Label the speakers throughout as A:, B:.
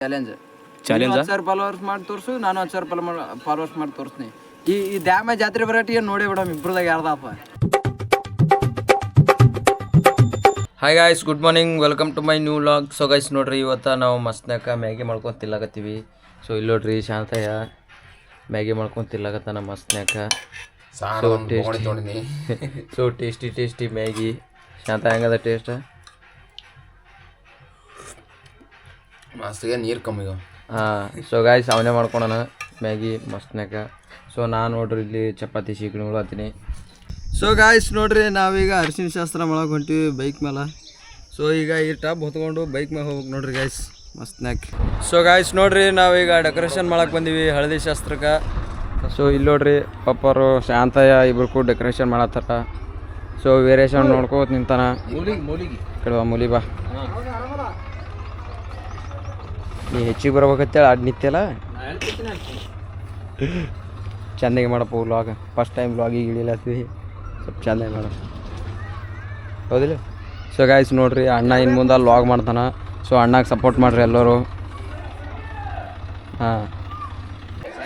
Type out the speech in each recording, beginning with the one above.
A: Challenge 10,000 followers ಮಾಡಿ ತೋರಿಸು, ನಾನು 10,000 ಫಾಲೋವರ್ಸ್ ಮಾಡಿ ತೋರಿಸ್ತೀನಿ. ಈ ದ್ಯಾಮ ಜಾತ್ರೆ ಬರಾಟಿ ನೋಡಿ ಬಿಡಮ್ ಇಬ್ರದಾಗ ಯಾರ್ದಪ್ಪ. Hi guys, good morning, welcome to my new vlog. So guys ನೋಡ್ರಿ, ಇವತ್ತು ನಾವು ಮಸ್ತ್ನಾಕ ಮ್ಯಾಗಿ ಮಾಡ್ಕೊಂಡು ತಿನ್ಲಾಕತ್ತೀವಿ. ಸೊ ಇಲ್ಲಿ ನೋಡ್ರಿ ಶಾಂತಯ್ಯ ಮ್ಯಾಗಿ ಮಾಡ್ಕೊಂಡು ತಿನ್ಲಾಕತ್ತಾನ ಮಸ್ತ್ನಾಕ. So tasty Maggi. ಶಾಂತ ಹೆಂಗದ ಟೇಸ್ಟ್?
B: ಮಸ್ತಿಗೆ ನೀರು ಕಮ್ಮಿ.
A: ಹಾಂ, ಸೊ ಗಾಯ್ಸ್ ಅವನೇ ಮಾಡ್ಕೊಳೋಣ ಮ್ಯಾಗಿ ಮಸ್ತ್ನಾಕ. ಸೊ ನಾನು ನೋಡ್ರಿ ಇಲ್ಲಿ ಚಪಾತಿ ಶೀಕಣಿ ಹತ್ತೀನಿ. ಸೊ ಗಾಯ್ಸ್ ನೋಡ್ರಿ, ನಾವೀಗ ಅರಿಶಿನ ಶಾಸ್ತ್ರ ಮಾಡಕ್ಕೆ ಹೊಂಟಿವಿ ಬೈಕ್ ಮೇಲೆ. ಸೊ ಈಗ ಈ ಟಬ್ ಹೊತ್ಕೊಂಡು ಬೈಕ್ ಮೇಲೆ ಹೋಗ್ಬೇಕು ನೋಡ್ರಿ ಗಾಯ್ಸ್ ಮಸ್ತ್ನಾಕ. ಸೊ ಗಾಯ್ಸ್ ನೋಡ್ರಿ, ನಾವೀಗ ಡೆಕೋರೇಷನ್ ಮಾಡಕ್ಕೆ ಬಂದೀವಿ ಹಳದಿ ಶಾಸ್ತ್ರಕ್ಕೆ. ಸೊ ಇಲ್ಲಿ ನೋಡ್ರಿ ಪಪ್ಪರು ಶಾಂತಯ್ಯ ಇಬ್ರು ಕೂಡ ಡೆಕೋರೇಷನ್ ಮಾಡತ್ತಾರ. ಸೊ ವೇರಿಯೇಷನ್ ನೋಡ್ಕೋತ ನಿಂತಾನ. ಕಡುವ ಮೂಲಿ ಬಾ, ನೀ ಹೆಚ್ಚಿಗೆ ಬರ್ಬೇಕತ್ತೇಳಿ ಅಡ್ ನಿತ್ಯಲ್ಲ. ಚೆಂದಾಗಿ ಮಾಡಪ್ಪ ವ್ಲಾಗ್. ಫಸ್ಟ್ ಟೈಮ್ ವ್ಲಾಗಿಗೆ ಇಳಿಲತ್ತೀವಿ, ಸ್ವಲ್ಪ ಚೆಂದಾಗಿ ಮಾಡ ಹೌದಿಲ್ಲ. ಸೊ ಗಾಯ್ಸ್ ನೋಡ್ರಿ, ಅಣ್ಣ ಇನ್ನು ಮುಂದೆ ವ್ಲಾಗ್ ಮಾಡ್ತಾನೆ. ಸೊ ಅಣ್ಣಗೆ ಸಪೋರ್ಟ್ ಮಾಡಿರಿ ಎಲ್ಲರೂ. ಹಾಂ,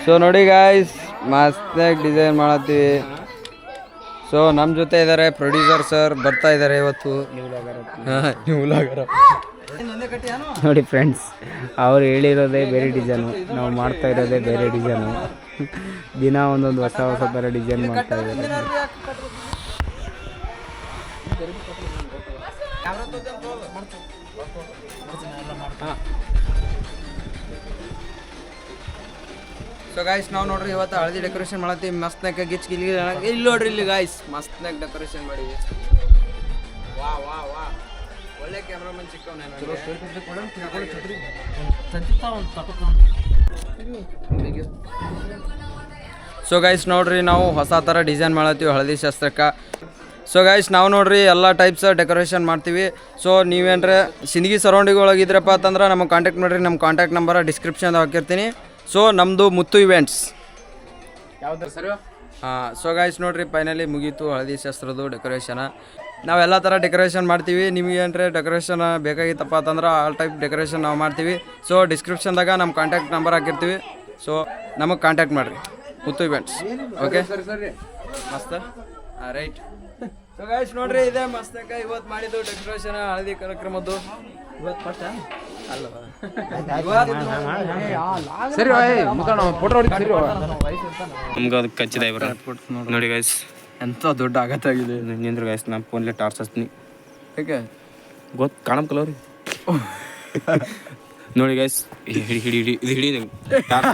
A: ಸೊ ನೋಡಿ ಗಾಯ್ಸ್ ಮಸ್ತಾಗಿ ಡಿಸೈನ್ ಮಾಡತ್ತೀವಿ. ಸೊ ನಮ್ಮ ಜೊತೆ ಇದ್ದಾರೆ ಪ್ರೊಡ್ಯೂಸರ್ ಸರ್, ಬರ್ತಾ ಇದ್ದಾರೆ ಇವತ್ತು. ನೀವು ವ್ಲಾಗರ ನೋಡಿ ಫ್ರೆಂಡ್ಸ್, ಅವ್ರು ಹೇಳಿರೋದೇ ಬೇರೆ ಡಿಸೈನು, ನಾವು ಮಾಡ್ತಾ ಇರೋದೇ ಬೇರೆ ಡಿಸೈನು. ದಿನ ಒಂದೊಂದು ಹೊಸ ಥರ ಡಿಸೈನ್ ಮಾಡ್ತಾ ಇದ್ದಾರೆ. ಸೊ ಗಾಯ್ಸ್ ನಾವು ನೋಡ್ರಿ ಇವತ್ತು ಹಳದಿ ಡೆಕೋರೇಷನ್ ಮಾಡತ್ತೀವಿ ಮಸ್ತ್ನಾಗ. ಗಿಚ್ ಗಿಲ್ಲಿ ಇಲ್ಲಿ ನೋಡ್ರಿ, ಇಲ್ಲಿ ಗಾಯ್ಸ್ ಮಸ್ತ್ನಾಗ ಡೆಕೋರೇಷನ್ ಮಾಡಿವಿ. ವಾ ವಾ ವಾ, ಒಳ್ಳೆ ಕ್ಯಾಮ್ರಾಮನ್ ಸಿಕ್ಕವನೇ. ಸೊ ಗೈಸ್ ನೋಡ್ರಿ, ನಾವು ಹೊಸ ಥರ ಡಿಸೈನ್ ಮಾಡತ್ತೀವಿ ಹಳದಿ ಶಾಸ್ತ್ರಕ್ಕೆ. ಸೊ ಗೈಸ್ ನಾವು ನೋಡ್ರಿ ಎಲ್ಲ ಟೈಪ್ಸ್ ಡೆಕೋರೇಷನ್ ಮಾಡ್ತೀವಿ. ಸೊ ನೀವೇನ್ರೆ ಸಿಂದಗಿ ಸರೌಂಡಿಂಗ್ ಒಳಗಿದ್ರಪ್ಪ ಅಂತಂದ್ರೆ ನಮಗೆ ಕಾಂಟ್ಯಾಕ್ಟ್ ಮಾಡಿರಿ. ನಮ್ಮ ಕಾಂಟ್ಯಾಕ್ಟ್ ನಂಬರ್ ಡಿಸ್ಕ್ರಿಪ್ಷನ್ದಾಗ ಹಾಕಿರ್ತೀನಿ. ಸೊ ನಮ್ಮದು ಮುತ್ತು ಇವೆಂಟ್ಸ್. ಯಾವ್ದು ಸರ್? ಹಾಂ, ಸೊ ಗೈಸ್ ನೋಡ್ರಿ ಫೈನಲಿ ಮುಗೀತು ಹಳದಿ ಶಾಸ್ತ್ರದ್ದು ಡೆಕೋರೇಷನ್. ನಾವೆಲ್ಲ ಥರ ಡೆಕೋರೇಷನ್ ಮಾಡ್ತೀವಿ. ನಿಮಗೆ ಏನ್ರೆ ಡೆಕೋರೇಷನ್ ಬೇಕಾಗಿತ್ತಪ್ಪ ಅಂತಂದ್ರೆ ಆಲ್ ಟೈಪ್ ಡೆಕೋರೇಷನ್ ನಾವು ಮಾಡ್ತೀವಿ. ಸೊ ಡಿಸ್ಕ್ರಿಪ್ಷನ್ದಾಗ ನಮ್ಮ ಕಾಂಟ್ಯಾಕ್ಟ್ ನಂಬರ್ ಹಾಕಿರ್ತೀವಿ. ಸೊ ನಮಗೆ ಕಾಂಟ್ಯಾಕ್ಟ್ ಮಾಡಿರಿ, ಮುತ್ತು ಇವೆಂಟ್ಸ್. ಓಕೆ ಮಸ್ತ್. ಹಾಂ ರೈಟ್. ಸೊ ಗೈಸ್ ನೋಡ್ರಿ, ಇದೇ ಮಸ್ತಾಗ ಇವತ್ತು ಮಾಡಿದ್ದು ಡೆಕೋರೇಷನ್ ಹಳದಿ ಕಾರ್ಯಕ್ರಮದ್ದು. ಇವತ್ತು ಫಸ್ಟ್ ಅಲ್ಲ
B: ಸರಿ ಫೋಟೋ
C: ನಮ್ಗೆ ಅದು ಖಚಿತ ನೋಡಿ ಗೈಸ್,
A: ಎಂಥ ದೊಡ್ಡ ಆಗತ್ತಾಗಿದೆ.
C: ನಿಂದ್ರ ಗೈಸ್, ನಮ್ಮ ಫೋನ್ಲೆ ಟಾರ್ಚ್ ಹಚ್ತೀನಿ.
A: ಹೇಗೆ
C: ಗೊತ್ತು ಕಾಣಕ್ಕಲ್ಲ ಅವ್ರಿ. ನೋಡಿ ಗೈಸ್, ಹಿಡಿ ಇದು ಹಿಡಿ ಟಾರ್ಚ್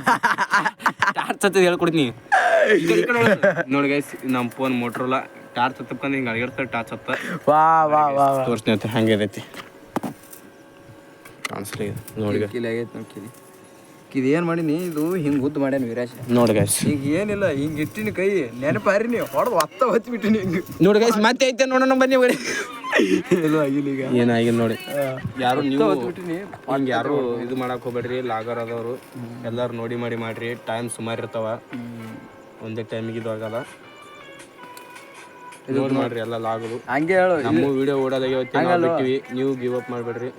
C: ಹಚ್ಚೋದು ಹೇಳ್ಕೊಡ್ತೀನಿ. ನೋಡಿ ಗೈಸ್, ನಮ್ಮ ಫೋನ್ ಮೋಟ್ರೋಲ್ಲ ಟಾರ್ಚ್ ಹತ್ತಪ್ಪ ಹಿಂಗೆ ಅಳಗಿರ್ತಾರೆ. ಟಾರ್ಚ್ ಹತ್ತ ತೋರಿಸ್ತೀನಿ ಅಂತ ಹಂಗೆ ಇದೈತಿ, ಕಾಣಿಸ್ಲಿ ನೋಡಿ.
A: ಕಿಲಿ ಆಗೈತೆ ನೋಡಿ. ಕಿಲಿ ಏನು ಮಾಡೀನಿ, ಇದು ಹಿಂಗೆ ಉದ್ದು ಮಾಡ್ಯಾನ ವೀರಾಶ.
C: ನೋಡಿ ಗೈಸ್,
A: ಈಗ ಏನಿಲ್ಲ, ಹಿಂಗೆ ಇಟ್ಟಿನಿ ಕೈ ನೆನಪಾರಿ ನೀವು ಹೊಡೆದು ಒತ್ತ ಹೊತ್ಬಿಟ್ಟಿನಿ ಹಿಂಗೆ.
C: ನೋಡಿ ಗೈಸ್, ಮತ್ತೆ ಐತೆ ನೋಡೋಣ ಬನ್ನಿ.
A: ಎಲ್ಲೂ ಆಗಿಲ್ಲ ಈಗ,
C: ಏನಾಗಿಲ್ಲ ನೋಡಿ. ಯಾರು ನೀವು ಹಂಗೆ ಯಾರು ಇದು ಮಾಡಕ್ಕೆ ಹೋಗ್ಬೇಡ್ರಿ. ಲಾಗರ್ ಆದವರು ಎಲ್ಲರೂ ನೋಡಿ ಮಾಡಿರಿ. ಟೈಮ್ ಸುಮಾರು ಇರ್ತಾವ, ಒಂದೇ ಟೈಮಿಗೆ ಇದು ಆಗಲ್ಲ. ನೋಡಿ ಮಾಡ್ರಿ ಎಲ್ಲ ಲಾಗರು.
A: ಹಂಗೆ ಹೇಳು,
C: ನಮ್ಮ ವಿಡಿಯೋ ಓಡೋದಾಗಿರ್ತೀವಿ. ನೀವು ಗಿವ್ ಅಪ್ ಮಾಡಬೇಡ್ರಿ.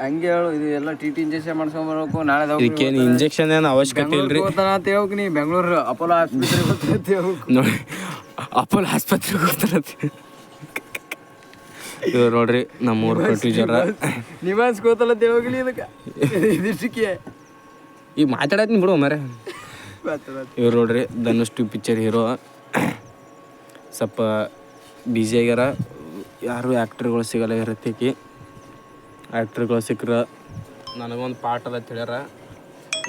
A: ಹಂಗೆ ಹೇಳು, ಇದು ಎಲ್ಲ ಟಿ ಇಂಜೆಕ್ಷನ್ ಮಾಡ್ಸ್ಕೊಂಬರ್ಬೇಕು. ನಾಳೆ
C: ಇದಕ್ಕೇನು ಇಂಜೆಕ್ಷನ್ ಏನು ಅವಶ್ಯಕತೆ ಇಲ್ರಿ.
A: ಅಂತ ಹೇಳ್ಬೇಕು, ನೀ ಬೆಂಗಳೂರು ಅಪೋಲೋ ಆಸ್ಪತ್ರೆ
C: ನೋಡಿ, ಅಪೋಲೋ ಆಸ್ಪತ್ರೆಗೆ ಹೋಗ್ತಾರತ್ತೆ. ಇವ್ರು ನೋಡ್ರಿ ನಮ್ಮ ಊರು ಪ್ರೊಡ್ಯೂಸರ್.
A: ನಿವಾಸ್ ಗೋತಲ್ಲ ಹೋಗ್ಲಿ ಇದಕ್ಕೆ ಇದಿಷ್ಟಕ್ಕೆ
C: ಈಗ ಮಾತಾಡತ್ತೀನಿ ಬಿಡು ಮರೆ. ಇವ್ರು ನೋಡ್ರಿ ಧನುಷ್ 2 ಪಿಕ್ಚರ್ ಹೀರೋ. ಸ್ವಲ್ಪ ಬಿಜಿ ಆಗ್ಯಾರ, ಯಾರು ಆ್ಯಕ್ಟ್ರ್ಗಳು ಸಿಗಲ್ಲ ಇರತ್ತೇಕಿ. ಆ್ಯಕ್ಟ್ರ್ಗಳು ಸಿಕ್ಕರೆ ನನಗೊಂದು ಪಾಠ ಅದ ಹೇಳ್ಯಾರ.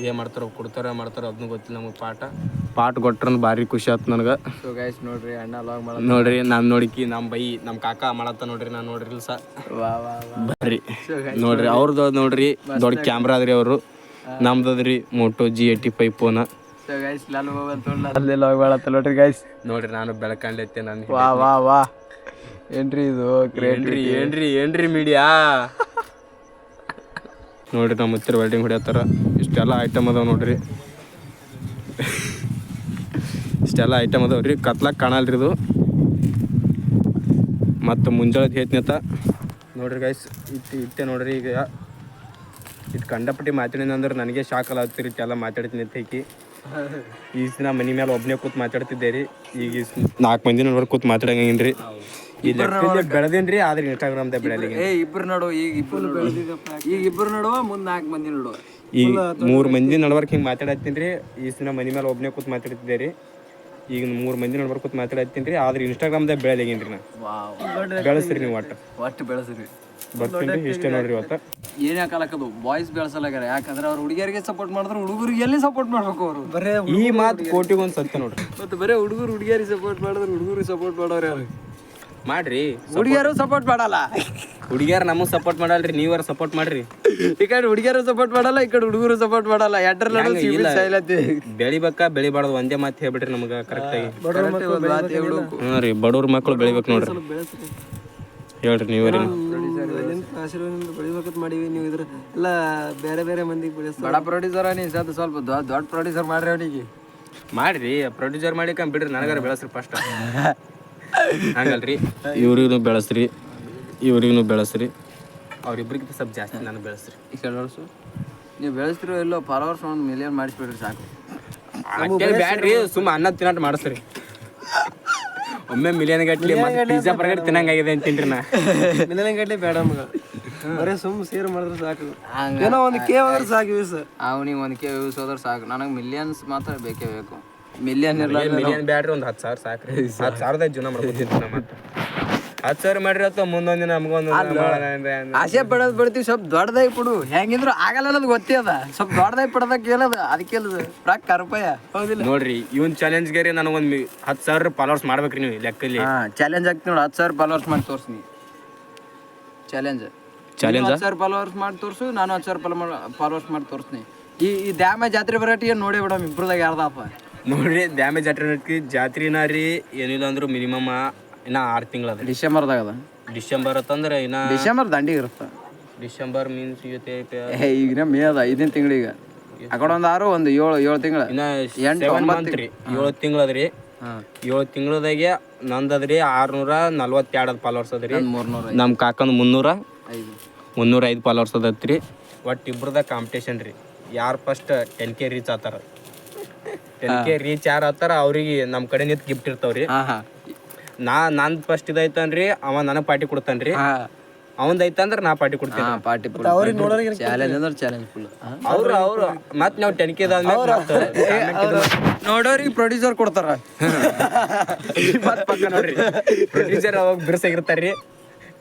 C: ಏನು ಮಾಡ್ತಾರೋ ಕೊಡ್ತಾರೋ ಅದನ್ನೂ ಗೊತ್ತಿಲ್ಲ ನಮಗೆ. ಪಾಠ ಕೊಟ್ರ ಭಾರಿ ಖುಷಿ ಆಯ್ತು ನನಗೆ.
A: ಸೊ ಗೈಸ್ ನೋಡ್ರಿ, ಅಣ್ಣ ಲಾಗ್ ಮಾಡ
C: ನೋಡ್ರಿ, ನಾನು ನೋಡಿಕಿ ನಮ್ಮ ಕಾಕ ಮಾಡತ್ತ ನೋಡ್ರಿ. ನಾನು ನೋಡ್ರಿಲ್ಲ ಸ ಬರ್ರಿ ನೋಡ್ರಿ. ಅವ್ರದ್ದು ನೋಡ್ರಿ ದೊಡ್ಡ ಕ್ಯಾಮ್ರಾ ಅದ್ರಿ ಅವರು. ನಮ್ದದ್ರಿ Moto G85 ಫೋನ.
A: ಸೊ ಗೈಸ್ ನಾನು ಅಲ್ಲೇ ಲಾಗ್ ಮಾಡತ್ತ ನೋಡ್ರಿ ಗೈಸ್.
C: ನೋಡ್ರಿ ನಾನು ಬೆಳಕಂಡೈತೆ ನಾನು.
A: ವಾ ಏನ್ರಿ ಇದು
C: ಏನ್ರಿ ಮೀಡಿಯಾ. ನೋಡ್ರಿ ನಮ್ಮ ಹತ್ತಿರ ವೆಲ್ಡಿಂಗ್ ಹೊಡಿಯತ್ತಾರ. ಇಷ್ಟೆಲ್ಲ ಐಟಮ್ ಅದಾವ ನೋಡ್ರಿ. ಇಷ್ಟೆಲ್ಲ ಐಟಮ್ ಅದಾವ್ರಿ. ಕತ್ಲಾಗ ಕಾಣಲ್ರಿ ಇದು. ಮತ್ತು ಮುಂಜಾನೆ ಹೇಳ್ತೀನತ್ತ ನೋಡ್ರಿ ಗೈಸ್. ಇಟ್ಟೆ ನೋಡ್ರಿ. ಈಗ ಇದು ಕಂಡಪಟ್ಟಿ ಮಾತಾಡಿನ ಅಂದ್ರೆ ನನಗೆ ಶಾಕ್ ಅಲ್ಲ ಹತ್ತಿರಿತ್ತು ಎಲ್ಲ ಮಾತಾಡ್ತೀನಿ ತೈಕಿ ಈ ದಿನ ಮನೆ ಮೇಲೆ ಒಬ್ಬನೇ ಕೂತ್ ಮಾತಾಡ್ತಿದ್ದೆ ರೀ ಈಗ 4 ಮಂದಿ ನಡುವರ್ ಕೂತ್ ಮಾತಾಡಂಗಿಲ್ಲ ರೀ ಇಲ್ಲಿ ಬೆಳೆದೇನ್ರಿ ಆದ್ರೆ ಇನ್ಸ್ಟಾಗ್ರಾಮ್ದಾಗ ಬೆಳೆಯಲಿಗೆ
A: ಇಬ್ರು ನಡು ಈಗ ಇಬ್ರು ನಡುವ ಮುಂದೆ 4 ಮಂದಿ ನಡುವ
C: ಈ 3 ಮಂದಿ ನಡ್ವರ್ಕ್ ಹಿಂಗೆ ಮಾತಾಡತ್ತೀನಿ ರೀ ಈ ದಿನ ಮನೆ ಮೇಲೆ ಒಬ್ಬನೇ ಕೂತ್ ಮಾತಾಡ್ತಿದ್ದೆ ರೀ ಈಗ 3 ಮಂದಿ ನಡ್ವರ್ಕ್ ಕೂತ್ ಮಾತಾಡತ್ತೀನಿ ರೀ ಆದ್ರೆ ಇನ್ಸ್ಟಾಗ್ರಾಮ್ದಾಗ ಬೆಳೆಯಲಿಗೇನು ರೀ ನಾ ಬೆಳೆಸ್ರಿ ನೀವು
A: ಒಟ್ಟು ಬೆಳೆಸ್ರಿ
C: ಬರ್ತೀನಿ ರೀ ಇಷ್ಟೇ ನೋಡ್ರಿ ಇವತ್ತು
A: ಏನ್ ಯಾಕಲಕ್ಕದು ಬಾಯ್ಸ್ ಬೆಳೆಸಲಾಗ್ಯಾರ ಯಾಕಂದ್ರೆ ಅವ್ರು ಹುಡುಗಿಯರಿಗೆ ಸಪೋರ್ಟ್ ಮಾಡಿದ್ರೆ ಹುಡುಗರಿಗೆ ಎಲ್ಲಿ ಸಪೋರ್ಟ್ ಮಾಡ್ಬೇಕು ಅವರು ಬರೇ
C: ಈ ಮಾತು ಕೋಟಿಗೊಂದು ಸತ್ಯ ನೋಡ್ರಿ
A: ಮತ್ತೆ ಬರೇ ಹುಡುಗಿಯರಿಗೆ ಸಪೋರ್ಟ್ ಮಾಡಿದ್ರೆ ಹುಡುಗರಿಗೆ ಸಪೋರ್ಟ್ ಮಾಡೋರು ಯಾರು
C: ಮಾಡ್ರಿ
A: ಹುಡುಗಿಯರು ಸಪೋರ್ಟ್ ಮಾಡಲ್ಲ
C: ಹುಡುಗಿಯರು ನಮಗೆ ಸಪೋರ್ಟ್ ಮಾಡಲ್ರಿ ನೀವಾರ ಸಪೋರ್ಟ್ ಮಾಡ್ರಿ
A: ಈ ಕಡೆ ಹುಡುಗಿಯರು ಸಪೋರ್ಟ್ ಮಾಡಲ್ಲ ಈ ಕಡೆ ಹುಡುಗರು ಸಪೋರ್ಟ್ ಮಾಡಲ್ಲ
C: ಬೆಳಿಬಾರ್ದು ಒಂದೇ ಮಾತು ಹೇಳ್ಬಿಟ್ರಿ ನಮ್ಗೆ ಕರೆಕ್ಟಾಗಿ ಹಾಂ ರೀ ಬಡವ್ರ ಮಕ್ಕಳು ಬೆಳಿಬೇಕು ನೋಡ್ರಿ ಹೇಳ್ರಿ ನೀವೇ
A: ಆಶೀರ್ವಾದದಿಂದ ಬೆಳಿಬೇಕಂತ ಮಾಡೀವಿ ನೀವು ಇದ್ರ ಎಲ್ಲ ಬೇರೆ ಬೇರೆ ಮಂದಿಗೆ ಬೆಳೆಸ್ತಾರೆ ಬಡ ಪ್ರೊಡ್ಯೂಸರ್ ನೀವು ಸ್ವಲ್ಪ ದೊಡ್ಡ ಪ್ರೊಡ್ಯೂಸರ್ ಮಾಡ್ರಿ ಅವನಿಗೆ
C: ಮಾಡ್ರಿ ಪ್ರೊಡ್ಯೂಸರ್ ಮಾಡಿಕ ಬಿಡ್ರಿ ನನಗಾರ ಬೆಳೆಸ್ರಿ ಫಸ್ಟ್ ಹಂಗಲ್ರಿ ಇವ್ರಿಗೂ ಬೆಳೆಸ್ರಿ ಇವ್ರಿಗೂ ಬೆಳೆಸ್ರಿ ಅವ್ರಿಬ್ರಿಗೆ ಸ್ವಲ್ಪ ಜಾಸ್ತಿ ನಾನು ಬೆಳೆಸ್ರಿ
A: ಈ ಕೆಲವರ್ಸು ನೀವು ಬೆಳೆಸ್ತಿರೋ ಎಲ್ಲೋ ಫಾಲೋವರ್ಸ್ 1 ಮಿಲಿಯನ್ ಮಾಡಿಸ್ಬಿಡ್ರಿ ಸಾಕು
C: ಬ್ಯಾಡ್ರಿ ಸುಮ್ಮ ಅನ್ನ ತಿನ್ನಟ್ ಮಾಡಿಸ್ರಿ ಒಮ್ಮೆ ಮಿಲಿಯನ್ ಗಟ್ಲಿ ಪಿಜ್ಜಾ ಬರ್ಗರ್ ತಿನ್ನಂಗಾಗಿದೆ ಅಂತೀನ್ರಿ ನಾ
A: ಮಿಲಿಯನ್ ಗಟ್ಲೆ ಬೇಡ ಮಗ ಬರೀ ಸುಮ್ಮ ಸೇರ್ ಮಾಡಿದ್ರೆ ಸಾಕು ಏನೋ ಒಂದು ಕೆ ಹೋದ್ರೆ ಸಾಕು ವ್ಯೂಸ್ ಅವನಿಗೆ 1K ವ್ಯೂಸ್ ಹೋದ್ರೆ ಸಾಕು ನನಗೆ ಮಿಲಿಯನ್ಸ್ ಮಾತ್ರ ಬೇಕೇ ಬೇಕು ಮಿಲಿಯನ್
C: ಮಿಲಿಯನ್ ಬ್ಯಾಡ್ರಿ ಒಂದು 10,000 ಸಾಕ್ರಿ 10,000 ಜೀವನ ಮಾಡ್ಕೊತೀನಿ ಮತ್ತೆ 10,000 ಮಾಡ್ರಿ ಅಥವಾ ಮುಂದೊಂದಿನ ನಮ್ಗೊಂದು
A: ಆಸೆ ಪಡೋದು ಬಿಡ್ತೀವಿ ಸ್ವಲ್ಪ ದೊಡ್ಡದಾಗಿ ಪಡು ಹೆಂಗಿದ್ರು ಆಗಲ್ಲ ಅನ್ನೋದು ಗೊತ್ತೇ ಅದ ಸ್ವಲ್ಪ ದೊಡ್ಡದಾಗಿ ಪಡೋದಕ್ಕೆ ಕೇಳದ ಅದಕ್ಕೆ ಪ್ರಾಕ್ ರೂಪಾಯ ಹೌದಿಲ್ಲ
C: ನೋಡ್ರಿ ಇವನ್ ಚಾಲೆಂಜ್ಗೆ ರೀ ನನಗೊಂದು 10,000 ಫಾಲೋವರ್ಸ್ ಮಾಡ್ಬೇಕ್ರಿ ನೀವು ಲೆಕ್ಕಲ್ಲಿ
A: ಚಾಲೆಂಜ್ ಆಗ್ತೀನಿ ನೋಡಿ 10,000 ಫಾಲೋವರ್ಸ್ ಮಾಡಿ ತೋರಿಸ್ನಿ ಚಾಲೆಂಜ್ 10,000 ಫಾಲೋವರ್ಸ್ ಮಾಡಿ ತೋರಿಸು ನಾನು 10,000 ಫಾಲೋವರ್ಸ್ ಮಾಡಿ ತೋರಿಸ್ನಿ ಈ ದ್ಯಾಮ ಜಾತ್ರೆ ಬರಾಟಿ ನೋಡಿ ಬಿಡಮ್ ಇಬ್ರದಾಗ ಯಾರ್ದಪ್ಪ
C: ನೋಡ್ರಿ ದ್ಯಾಮ ಜಾತ್ರೆನ ರೀ ಏನಿಲ್ಲ ಅಂದ್ರು ಮಿನಿಮಮ್ ಇನ್ನ 6 ತಿಂಗಳು ಅದ
A: ಡಿಸೆಂಬರ್ದಾಗ ಅದ
C: ಡಿಸೆಂಬರ್ ಅಂತಂದ್ರೆ ಇನ್ನ
A: ಡಿಸೆಂಬರ್ ದಂಡಿಗೆ ಇರುತ್ತೆ
C: ಡಿಸೆಂಬರ್ ಮೀನ್ಸ್
A: ಈಗ ಮೇ ಅದ 5ನೇ ತಿಂಗಳಿಗೆ ಆ ಕಡೆ ಒಂದು 6 ಒಂದು 7 ತಿಂಗಳು
C: ಇನ್ನ 7 ಮಂತ್ ರೀ 7 ತಿಂಗಳು ಅದ್ರಿ 7 ತಿಂಗಳದಾಗೆ ನಂದದ್ರಿ 642 ಫಾಲೋವರ್ಸ್ ಅದ್ರಿ
A: 300
C: ನಮ್ಮ ಕಾಕಂದು 305 ಫಾಲೋವರ್ಸ್ ಅದತ್ರಿ ಒಟ್ಟು ಇಬ್ರದ ಕಾಂಪಿಟೇಷನ್ ರೀ ಯಾರು ಫಸ್ಟ್ 10K ರೀಚ್ ಆತಾರ 10K ರೀಚ್ ಯಾರು ಆತಾರ ಅವ್ರಿಗೆ ನಮ್ಮ ಕಡೆ ನಿಂತು ಗಿಫ್ಟ್ ಇರ್ತಾವ್ರಿ ನಂದು ಫಸ್ಟ್ ಇದೈತನ್ರಿ ಅವ ನನಗೆ ಪಾರ್ಟಿ ಕೊಡ್ತಾನ್ರಿ ಅವಂದ್ ಐತಂದ್ರೆ ನಾ ಪಾರ್ಟಿ ಕೊಡ್ತೀನಿ
A: ಪಾರ್ಟಿ ಚಾಲೆಂಜ್ ಅಂದ್ರೆ ಚಾಲೆಂಜ್ ಫುಲ್
C: ಅವ್ರು ಮತ್ತೆ ನಾವು 10K
A: ನೋಡೋರಿಗೆ ಪ್ರೊಡ್ಯೂಸರ್ ಕೊಡ್ತಾರ
C: ಮತ್ತೆ ಪಕ್ಕ ನೋಡ್ರಿ ಪ್ರೊಡ್ಯೂಸರ್ ಅವಾಗ ಬಿರ್ಸಾಗಿರ್ತಾರ್ರಿ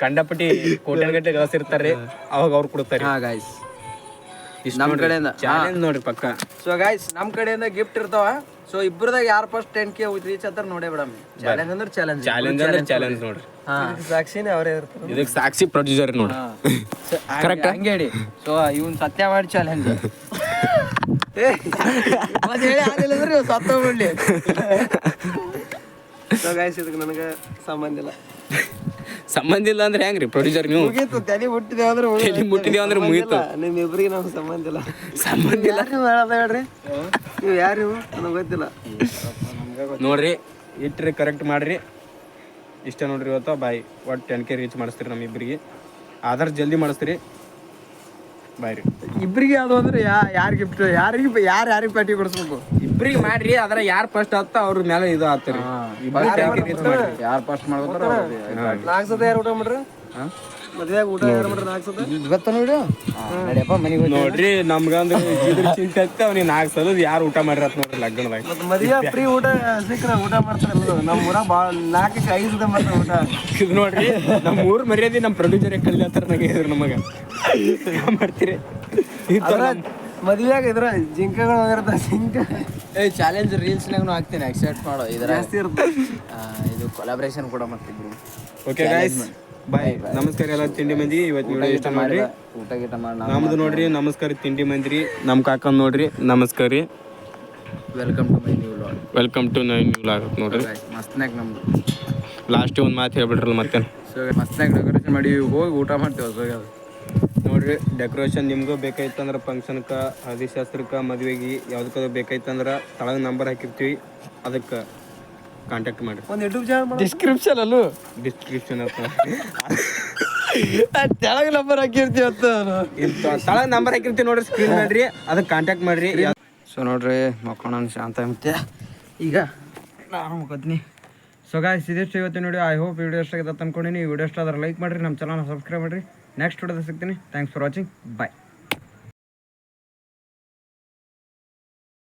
C: ಕಂಡಪಟ್ಟಿ ಕೋಟೆಗಟ್ಟೆ ಗಳಿಸಿರ್ತಾರ್ರಿ ಅವಾಗ ಅವ್ರು ಕೊಡ್ತಾರೆ
A: ನಮ್ಮ ಕಡೆಯಿಂದ
C: ಚಾಲೆಂಜ್ ನೋಡ್ರಿ ಪಕ್ಕ
A: ಸೊ ಗೈಸ್ ನಮ್ಮ ಕಡೆಯಿಂದ ಗಿಫ್ಟ್ ಇರ್ತಾವ ಸೊ ಇಬ್ಬರದಾಗ ಯಾರು ಫಸ್ಟ್ 10K ರೀಚ್ ಆತರ ನೋಡೇ ಬಿಡಮ್ ಚಾಲೆಂಜ್ ಅಂದ್ರೆ ಚಾಲೆಂಜ್
C: ಅಂದ್ರೆ ಚಾಲೆಂಜ್ ನೋಡ್ರಿ
A: ಸಾಕ್ಷಿನೇ ಅವರೇ ಇರ್ತಾರೆ
C: ಇದಕ್ಕೆ ಸಾಕ್ಷಿ ಪ್ರೊಡ್ಯೂಸರ್ ನೋಡ್ರಿ ಕರೆಕ್ಟ್
A: ಹಂಗೆ ಹೇಳಿ ಸೊ ಇವನ್ ಸತ್ಯ ಮಾಡಿ ಚಾಲೆಂಜ್ ಸತ್ತ ಬಿಡ್ಲಿ ಸೊ ಗೈಸ್ ಇದಕ್ಕೆ ನನಗೆ
C: ಸಂಬಂಧ ಇಲ್ಲ ಅಂದ್ರೆ ಹೆಂಗ್ರಿ ಪ್ರೊಡ್ಯೂಸರ್ ನೀವು
A: ಮುಗೀತು ತಲೆ ಮುಟ್ಟಿದೆ ಅಂದ್ರೆ
C: ಮುಟ್ಟಿದೇವ ಅಂದ್ರೆ ಮುಗೀತು
A: ನಿಮ್ ಇಬ್ರಿಗೆ ನಮ್ಗೆ ಸಂಬಂಧ ಇಲ್ಲ
C: ನೀವು
A: ಹೇಳ್ರಿ ನೀವು ಯಾರು ನನಗೆ ಗೊತ್ತಿಲ್ಲ
C: ನೋಡ್ರಿ ಇಟ್ರಿ ಕರೆಕ್ಟ್ ಮಾಡ್ರಿ ಇಷ್ಟ ನೋಡ್ರಿ ಇವತ್ತು ಬಾಯ್ ಒಟ್ಟು 10K ರೀಚ್ ಮಾಡಿಸ್ತೀರಿ ನಮ್ಮ ಇಬ್ಬರಿಗೆ ಆದಷ್ಟು ಜಲ್ದಿ ಮಾಡಿಸ್ತೀರಿ ಬಾಯ್ ರೀ
A: ಇಬ್ಬರಿಗೆ ಯಾವ್ದು ಅಂದ್ರೆ ಯಾರು ಗಿಫ್ಟ್ ಯಾರಿಗೆ ಪಾರ್ಟಿ ಕೊಡಿಸ್ಬೇಕು
C: ಇಬ್ಬರಿಗೆ ಮಾಡ್ರಿ ಅದ್ರ ಯಾರು ಫಸ್ಟ್ ಆತ ಅವ್ರ ಮೇಲೆ ಇದು ಆಗ್ತಾರೆ
A: ಯಾರು ಫಸ್ಟ್ ಮಾಡ್ಬೇಕು
B: 4 ಸತ ಯಾರು ಊಟ ಮಾಡ್ರಿ ಮದ್ವೆಯಾಗ ಊಟ ಯಾರು ಮಾಡ್ರಿ 4 ಸತ
A: ಗೊತ್ತ ನೋಡಿ ನಡಿಯಪ್ಪ ಮನೆಗೆ
C: ನೋಡ್ರಿ ನಮ್ಗಂದ್ರೆ ಚಿಂತೆ ಆಗ್ತ ಅವ್ನಿಗೆ 4 ಸಲ ಯಾರು ಊಟ ಮಾಡಿರತ್ ನೋಡ್ರಿ ಲಗ್ನದಾಗ
B: ಮತ್ತೆ ಮದ್ವೆ ಫ್ರೀ ಊಟ ಸಿಕ್ಕರೆ ಊಟ ಮಾಡ್ತಾರಲ್ಲ ನಮ್ಮ ಊರಾಗ ಭಾಳ 4-5 ಸತ ಮಾಡ್ತಾರೆ ಊಟ
C: ಇದು ನೋಡ್ರಿ ನಮ್ಮ ಊರ್ ಮರ್ಯಾದೆ ನಮ್ಮ ಪ್ರೊಡ್ಯೂಸರ್ ಕಲಿಯತ್ತಾರ ನನಗೆ ಹೇಳಿದ್ರು ನಮಗೆ ಮಾಡ್ತೀರಿ
B: ಮದ್ವೆಯಾಗ ಇದ್ರ ಜಿಂಕೆಗಳು ಹೋಗಿರ್ತಾವ
A: ಚಾಲೆಂಜ್ ರೀಲ್ಸ್ನಾಗೂ ಹಾಕ್ತೀನಿ ಅಕ್ಸೆಪ್ಟ್ ಮಾಡೋ ಇದ್ರ
B: ಜಾಸ್ತಿ ಇರುತ್ತೆ
A: ಇದು ಕೊಲಾಬ್ರೇಷನ್ ಕೂಡ ಮಾಡ್ತಿದ್ರು
C: ಓಕೆ ಗೈಸ್ ಬಾಯ್ ನಮಸ್ಕಾರ ಎಲ್ಲ ತಿಂಡಿ ಮಂದಿ ಇವತ್ತು ವಿಡಿಯೋ ಇಷ್ಟ ಮಾಡ್ರಿ
A: ಊಟ ಗೀಟ ಮಾಡಿ
C: ನಮ್ದು ನೋಡ್ರಿ ನಮಸ್ಕಾರ ತಿಂಡಿ ಮಂದಿ ನಮ್ಮ ಕಾಕಂದ್ ನೋಡ್ರಿ ನಮಸ್ಕಾರ ರೀ
A: welcome to my new vlog
C: welcome to new vlog ನೋಡ್ರಿ
A: ಮಸ್ತ್ನಾಗ ನಮ್ದು
C: ಲಾಸ್ಟ್ ಒಂದು ಮಾತು ಹೇಳ್ಬಿಟ್ರಲ್ಲ ಮತ್ತೆ
A: ಸೊ ಮಸ್ತ್ನಾಗ ಡೆಕೋರೇಷನ್ ಮಾಡಿ ಹೋಗಿ ಊಟ ಮಾಡ್ತೀವಿ ಸೊ
C: ನೋಡ್ರಿ ಡೆಕೋರೇಷನ್ ನಿಮ್ಗೂ ಬೇಕಾಯ್ತಂದ್ರೆ ಫಂಕ್ಷನ್ಕ ಹಳದಿ ಶಾಸ್ತ್ರಕ್ಕೆ ಮದುವೆಗೆ ಯಾವ್ದಕ್ಕಾದ್ರು ಬೇಕಾಯ್ತಂದ್ರೆ ತಳಗ ನಂಬರ್ ಹಾಕಿರ್ತೀವಿ ಅದಕ್ಕೆ ಕಾಂಟ್ಯಾಕ್ಟ್ ಮಾಡಿ
B: ಒಂದು ಯೂಟ್ಯೂಬ್ ಚಾನಲ್
A: ಡಿಸ್ಕ್ರಿಪ್ಷನ್ ಅಲ್ಲೂ
C: ಡಿಸ್ಕ್ರಿಪ್ಷನ್
A: ತೆಳಗ್ ನಂಬರ್ ಹಾಕಿರ್ತೀವಿ
C: ತಳಗ ನಂಬರ್ ಹಾಕಿರ್ತೀವಿ ನೋಡ್ರಿ ಸ್ಕ್ರೀನ್ ಮಾಡ್ರಿ ಅದಕ್ಕೆ ಕಾಂಟ್ಯಾಕ್ಟ್ ಮಾಡ್ರಿ.
A: ಸೊ ನೋಡ್ರಿ ಮಕ್ಕೋಣ ಶಾಂತ ಮತ್ತೆ ಈಗ ನಾನು ಮುಖತ್ನಿ. ಸೊ ಗಾಯ್ಸ್ ಇದಿಷ್ಟು ಇವತ್ತಿನ ವಿಡಿಯೋ. ಐ ಹೋಪ್ ವಿಡಿಯೋ ಇಷ್ಟ ಆಗಿದೆ ಅಂತ ಅನ್ಕೊಂಡಿನಿ. ಈ ವಿಡಿಯೋ ಇಷ್ಟ ಆದ್ರೆ ಲೈಕ್ ಮಾಡಿರಿ, ನಮ್ಮ ಚಾನಲ್ ಸಬ್ಸ್ಕ್ರೈಬ್ ಮಾಡಿರಿ. ನೆಕ್ಸ್ಟ್ ವಿಡಿಯೋದಾಗ ಸಿಗ್ತೀನಿ. Thanks for watching. ಬಾಯ್.